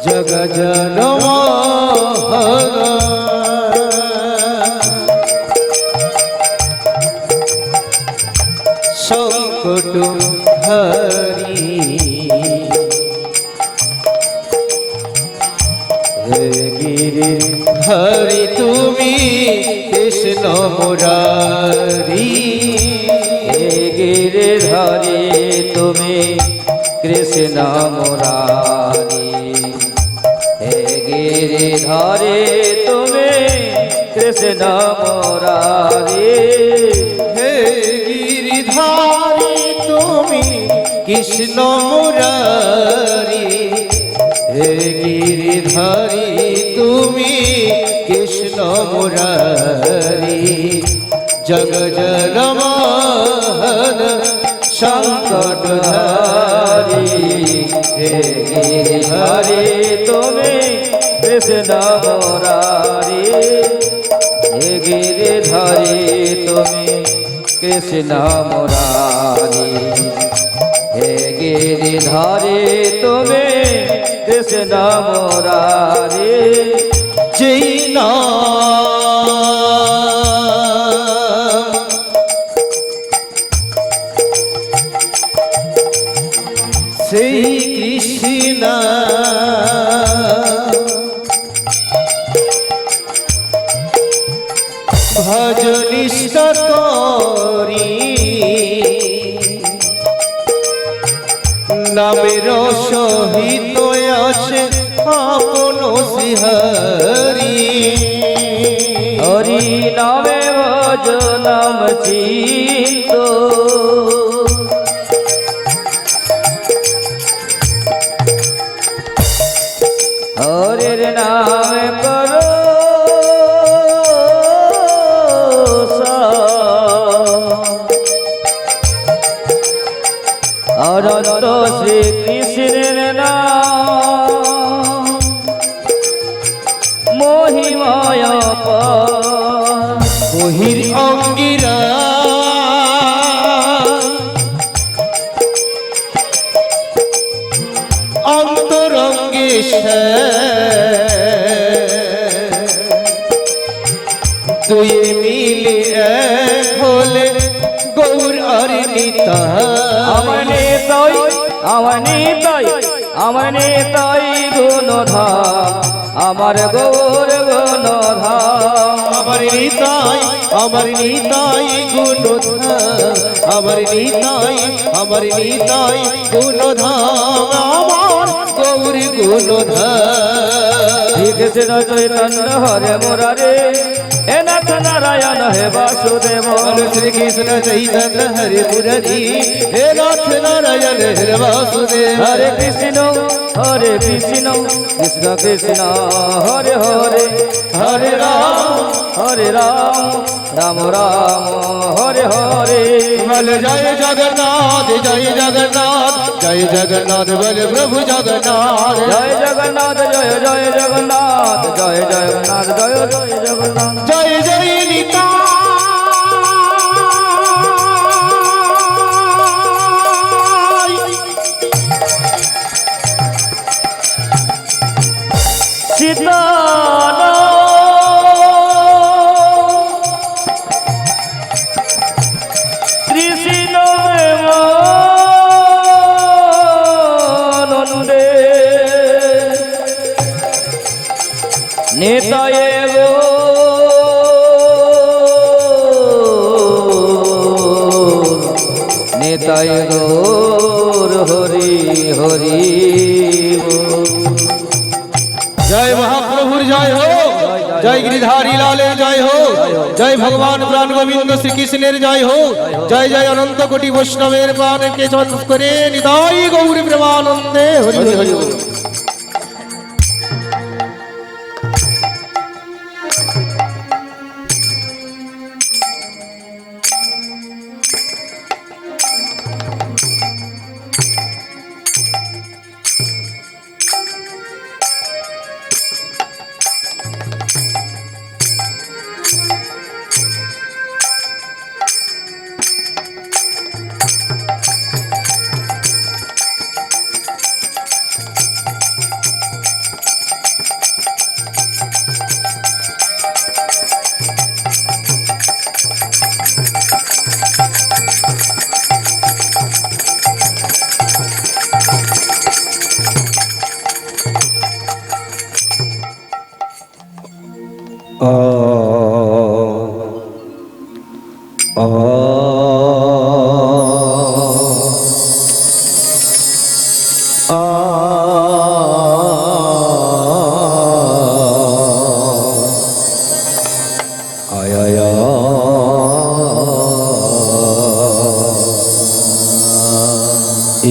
জগজনমোহন সংকট হরি হে গিরিধারী তুমি কৃষ্ণ মুরারি হে গিরিধারী তুমি কৃষ্ণ মুরারি হে গিরিধারী তুমি কৃষ্ণ মুরারি হে গিরিধারী তুমি কৃষ্ণ মুরারি হে গিরিধারী তুমি কৃষ্ণ মুরারি জগজনমোহন সংকটহারি হে গিরিধারী তুমি কৃষ্ণ মুরারি হে গিরিধারী তুমি কৃষ্ণ মুরারি হে গিরিধারী তুমি কৃষ্ণ মুরারি যেই নাম সেই কৃষ্ণ ভজনিষ্ঠ করি নামের সহিত আছে আপন শ্রীহরি হরি নামে ভজ নাম চিন্ত হরির নামে করো অনন্ত শ্রীকৃষ্ণের নাম মহিমায় বহির অঙ্গিরা অন্তরঙ্গে দুই মিলে এক হলে গৌর আর আমনে তাই আমনে তাই আমনে তাই গুণধাম আমার গৌর গুণধাম আমার নিতাই গুণধাম আমার নিতাই গুণধাম আমার গৌর গুণধাম শ্রীকৃষ্ণ চৈতন্য হরে মুরারে হে নাথ নারায়ণ হে বাসুদেব শ্রীকৃষ্ণ চৈতন্য হরে মুরারি হে নাথ নারায়ণ হে বাসুদেব হরে কৃষ্ণ কৃষ্ণ কৃষ্ণ হরে হরে হরে রাম রাম রাম হরে হরে বল জয় জগন্নাথ জয় জগন্নাথ জয় জগন্নাথ বল প্রভু জগন্নাথ জয় জগন্নাথ জয় জয় জগন্নাথ জয় জগন্নাথ জয় জয় জগন্নাথ জয় জয় নিতাই সীতারাম কৃষ্ণ প্রেমানন্দে নেতায়ে গো নেতায়ে গৌর হরি হরি जय महाप्रभुर जय हो जय गिरिधारी लालेर जय हो जय भगवान प्राण गोविंद श्री कृष्णेर जय हो जय जय अनंत कोटि वैष्णवेर प्राण के चंद करे निताई गौर प्रेमानंदे हरि हरि बोल।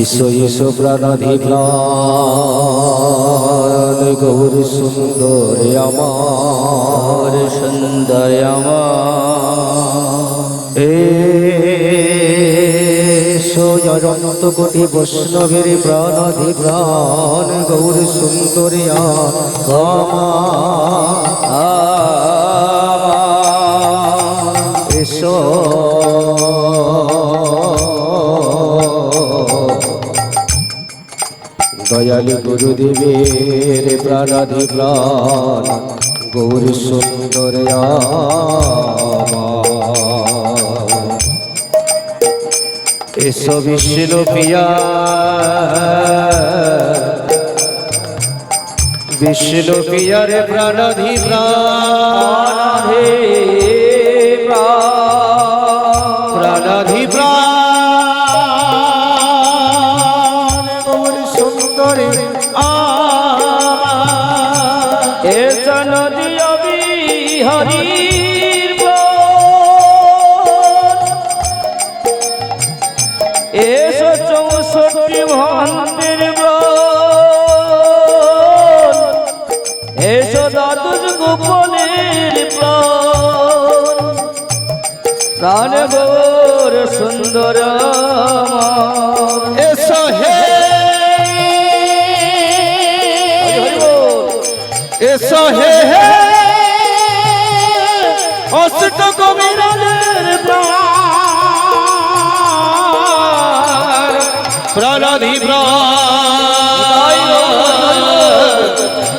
ঈশো ঈশো প্রাণাধি প্রাণ গৌর সুন্দর আমার সুন্দর আমার এসো অনন্ত কোটি বৈষ্ণবের প্রাণাধি প্রাণ গৌর সুন্দর এসো দয়ালু গুরুদেবের প্রাণাধি প্রাণ গৌর সুন্দর এসো বিষ্ণু প্রিয়া বিষ্ণু প্রিয়ার প্রাণাধি প্রাণ প্রাণাধি প্রাণ গৌর সুন্দর এসো নদী হরির এসো 64 মহান্তের এসো দ্বাদশ গোপনের প্রাণ গৌর সুন্দর এসো হে এসো হে অষ্ট কবিরাজের প্রাণাধি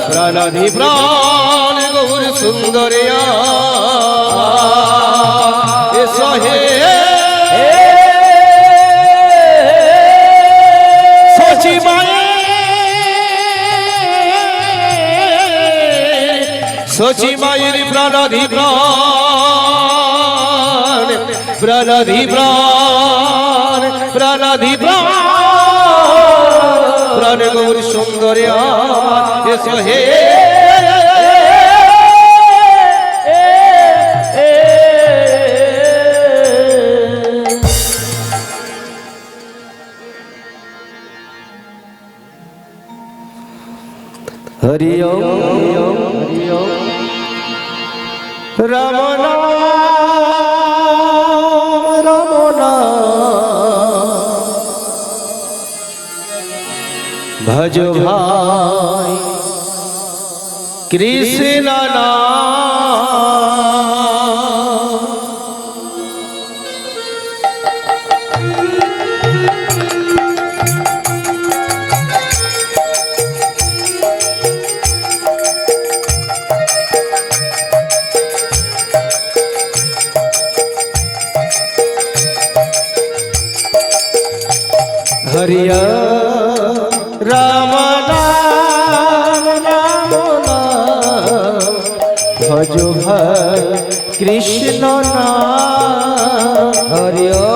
প্রাণাধি প্রাণ গৌর সুন্দরিয়া এসো হে সচি মায়ে সচি মায়ের প্রাণাধি প্রাণ প্রাণাধি প্রাণ প্রাণাধি প্রাণ প্রাণ গৌর সুন্দরিয়া এসো হে হরি ওম রাম নাম রাম নাম ভজ ভাই কৃষ্ণ নাম হরিয়া রাম নাম রাম নাম ভজ ভাই কৃষ্ণ নাম হরিও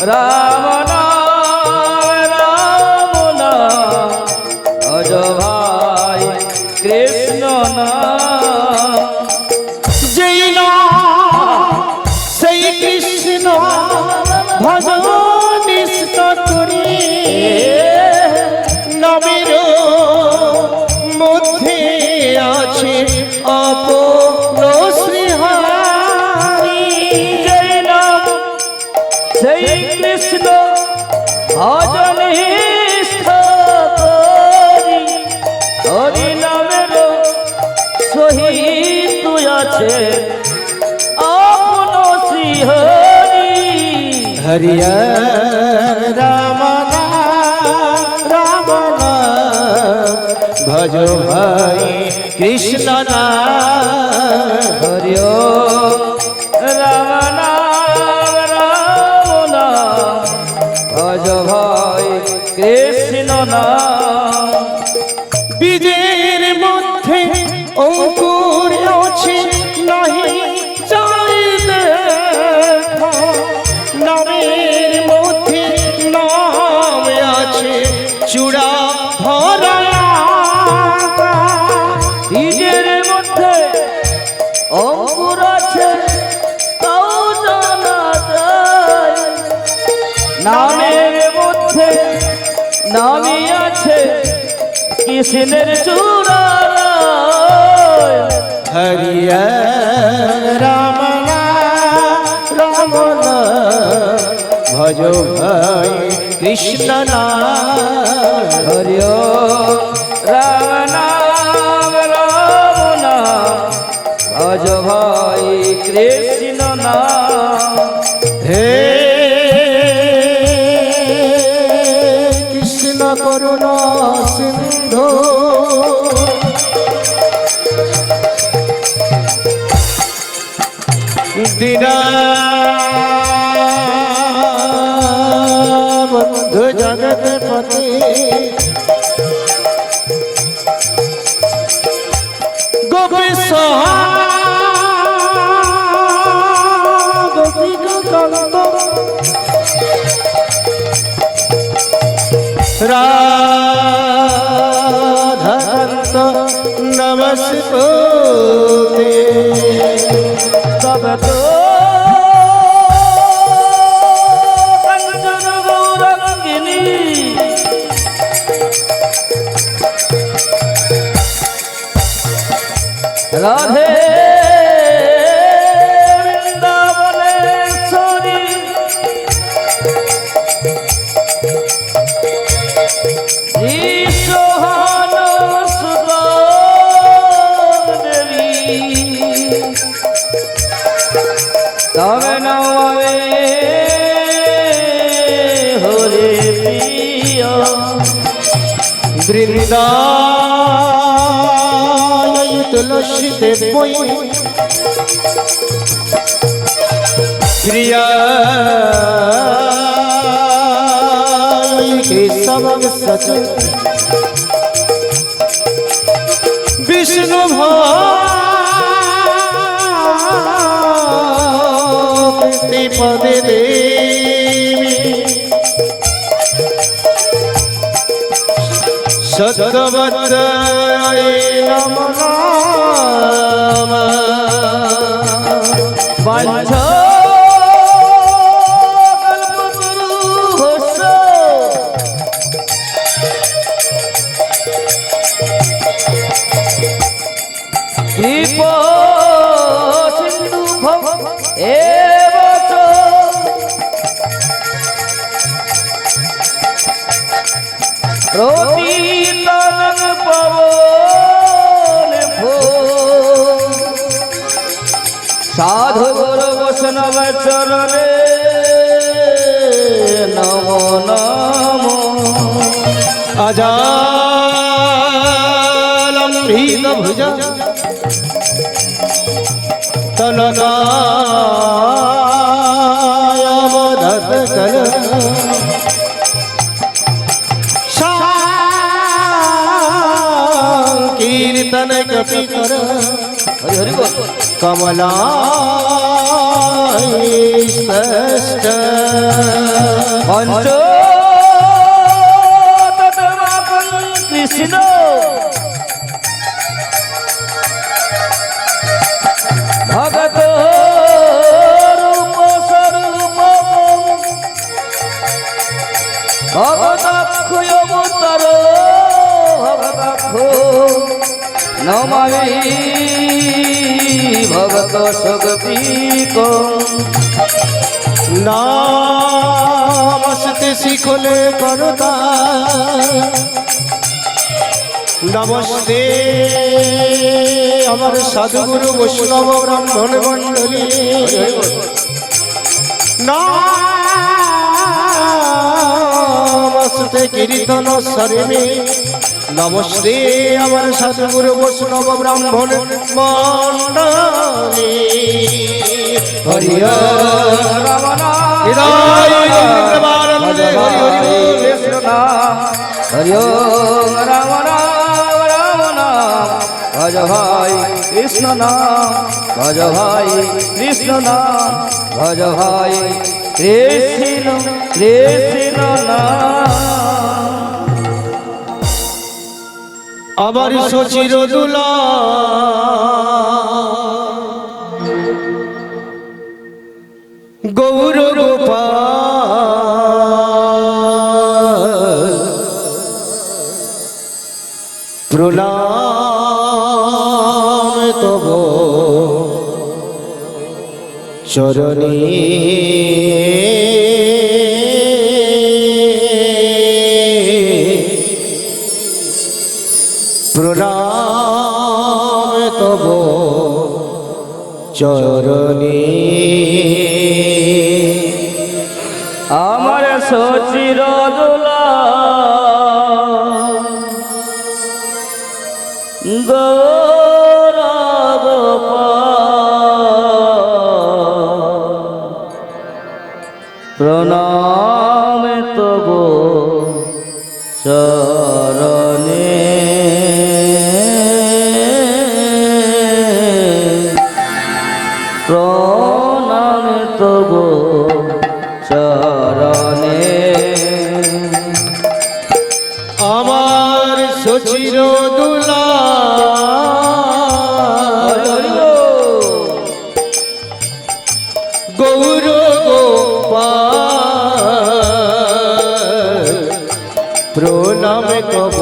রাম রাম অজ ভাই কৃষ্ণ যেই সেই কৃষ্ণ ভজ নিষ্ঠ করি নবীর মধ্যে আছে আপন শ্রীহরি যেই নাম সেই কৃষ্ণ ভজন হরি নামের সহিত আছে আপন শ্রীহরি হরিয়া রাম রাম ভজ ভাই কৃষ্ণ নাম হরিও রাম ভজ ভাই কৃষ্ণ নাম বীজের মধ্যে অঙ্কুর আছে নাহি চাই দেখা নামের মধ্যে নাম আছে চূড়া ধরা বীজের মধ্যে অঙ্কুর আছে কৃষ্ণের চূড়া হরিয়া রাম রাম ভজ ভাই কৃষ্ণ নাম হরি রাম নাম রাম নাম ভজ ভাই কৃষ্ণ নাম হে কৃষ্ণ করুণা সিন্ধু দীনবন্ধু জগৎপতি গোপীশ গোপীকান্ত রাধাকান্ত নমস্তে তব তো কাঞ্চন গৌরাঙ্গিনী রাধে বৃন্দাবনেশ্বরী ঈশ্বর সুতা দেবী তবে নমে হরে প্রিয় বৃন্দায় তুলসী দেবই প্রিয়া কেশব সচ বিষ্ণু ভক্তি পদে দেবী সত্যবতায় নমঃ বাঞ্ছ কল্পতরুভস্য কৃপা সিন্ধু ভব এব চ প্রতীতানং পবন ভো সাধু গুরু বৈষ্ণব চরণে নমো নমো আজালম্বিত ভুজ তনকায়বদত কল কীর্তন কপি কর হরি হরি বল কমলা পঞ্চ তৎমাকং কৃষ্ণ ভগত রূপ স্বরূপ ভগতাক্ষ অবতার ভগতাক্ষ নমামি ভগত শক্তিক নমস্তে শিখলে করতা নমস্তে আমার সাধুগুরু বৈষ্ণব ব্রাহ্মণ মণ্ডলী নমস্তে কীর্তন সরেমে নমস্তে আমার সাধুগুরু বৈষ্ণব ব্রাহ্মণ মণ্ডলী হরি রাম হৃদয় হরি হরি কৃষ্ণ হরি ওম রাম নাম রাম নাম ভজ ভাই কৃষ্ণ নাম ভজ ভাই কৃষ্ণ নাম ভজ ভাই কৃষ্ণ কৃষ্ণ নাম আমার সচির দুলা গৌর গোপাল চরণে প্রণাম তব চরণে আমার সচির দোলা গৌরব প্রণাম তব চরণে প্রণাম তব চরণে আমার সচির দুলা গৌর গোপাল প্রণাম কব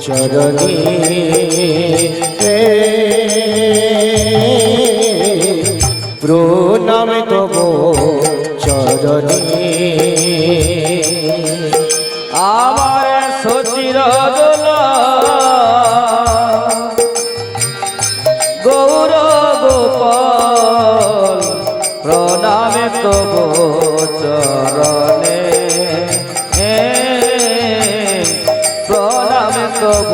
চরণে প্রণাম কব চরণে আমার সচির দোলা গৌর গোপাল প্রণামে তব চরণে প্রণামে তব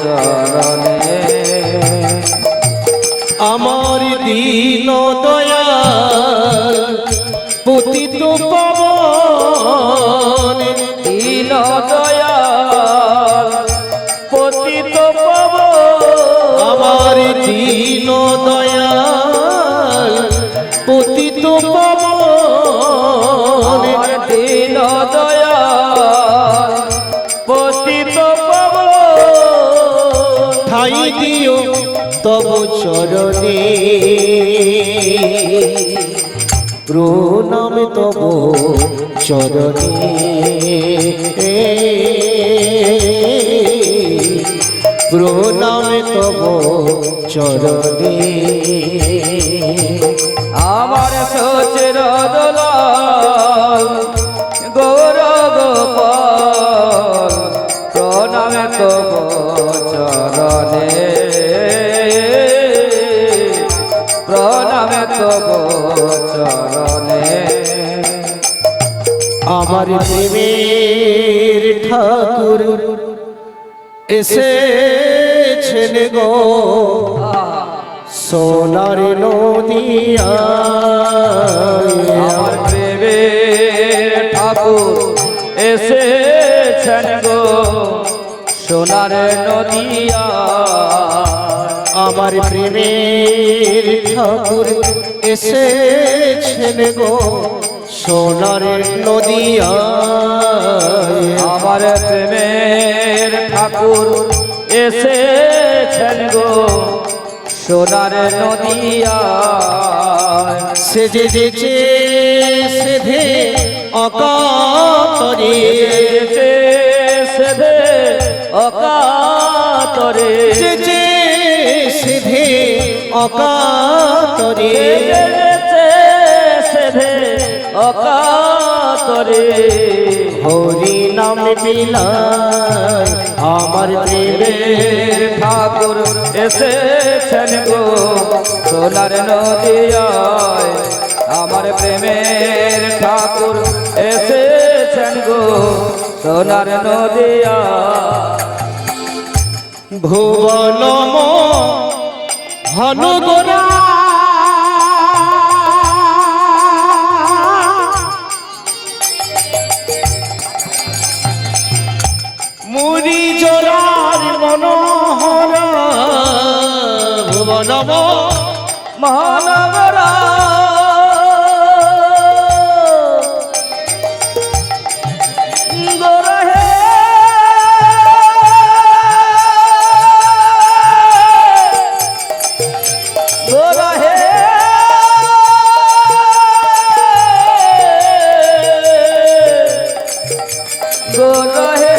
চরণে আমার দীন দয়াল পতিত পাবন দীন দয়াল পতিত পাব আমার দীন দয়াল পতিত পাবন আমার দীন দয়াল পতিত পাব ঠাই দিও তব চরণে প্রণাম তব চরণে প্রণাম তব চরণে আমার সচের দোলাল গৌর গোপাল প্রণামে তব চরণে প্রণামে তব চরণে আমার প্রেমের ঠাকুর এসেছেন গো সোনার নদিয়া আমার প্রেমের ঠাকুর এসেছেন গো সোনার নদিয়া আমার প্রেমের ঠাকুর এসেছেন গো সোনার নদিয়া আমার প্রেমের ঠাকুর এসেছেন গো সোনার নদিয়া সেজে যেচে সেধে অকাতরে সেধে অকাতরে যেচে সেধে অকাতরে সেধে অকাতরে হরি নাম বিলায় আমার প্রেমের ঠাকুর এসেছেন গো সোনার নদিয়ায় আমার প্রেমের ঠাকুর এসেছেন গো সোনার নদিয়া ভুবনম হনুগোরা মুড়ি জোরার মনোহরা ভুবনম মহানগরা গোরহে গোরহে গোরহে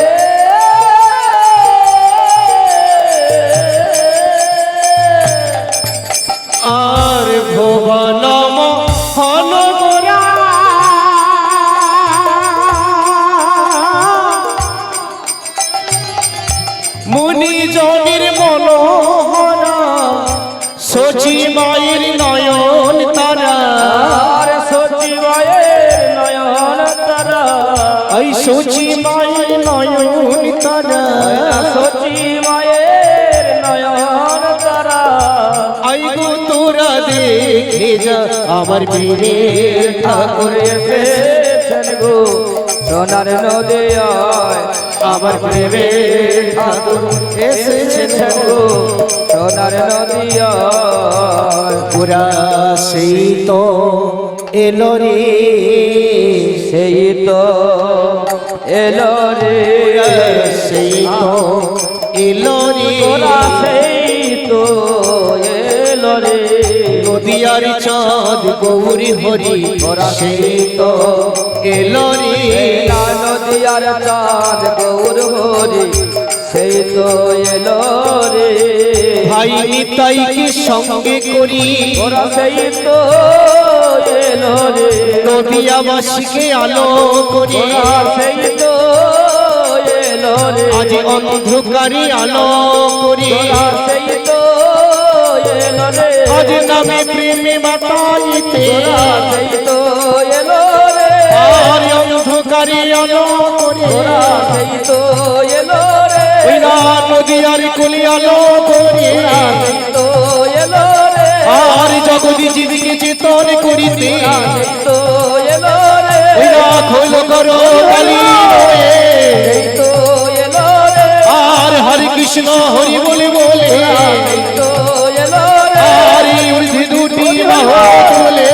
আর সচি মায়ের নয়ন তারা সচি মায়ের নয়ন তারা আই গো তোরা দেখে যা আমার বীরের ঠাকুর এসেছেন গো সোনার নদিয়ায় আমার প্রেমের ঠাকুর এসেছেন গো সোনার নদিয়ায় পুরা সেই তো এলো রে সেই তো এলো রে সেই তো এলো রে তোরা সেই তো এলো রে নদিয়ার চাঁদ গৌরী হরি সেই তো এলো রে নদিয়ার চাঁদ গৌর হরি সেই তো এলো রে ভাই নিতাইকে সঙ্গে করি ওরা সেই তো এলো রে নদিয়াবাসীকে আলো করি ওরা সেই তো এলো রে আজ অন্ধকারী আলো করি ওরা সেই তো এলো রে আজ নামে প্রেমে বাতাইতে ওরা সেই তো এলো রে আর অন্ধকারী আলো করি ওরা সেই তো এলো রে ওই না নদিয়ার কুলি আলো করি ওরা সেই তো এলো রে আর জগৎ জীবিকে চেতন করিতে সেই তো এলো রে ওই না খোল করো কালী রয়ে সেই তো এলো রে আর হরে কৃষ্ণ হরি বলে বলে সেই তো এলো রে আর ঊর্ধ্বে দুটি বাহু বলে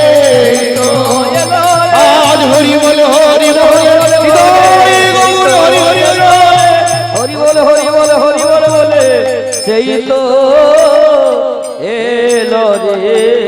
তো এলো রে আজ হরি বল হরি বল হৃদয় গৌর হরি হরি হরি হরি বল হরি বল হরি বল বলে সেই তো এলো রে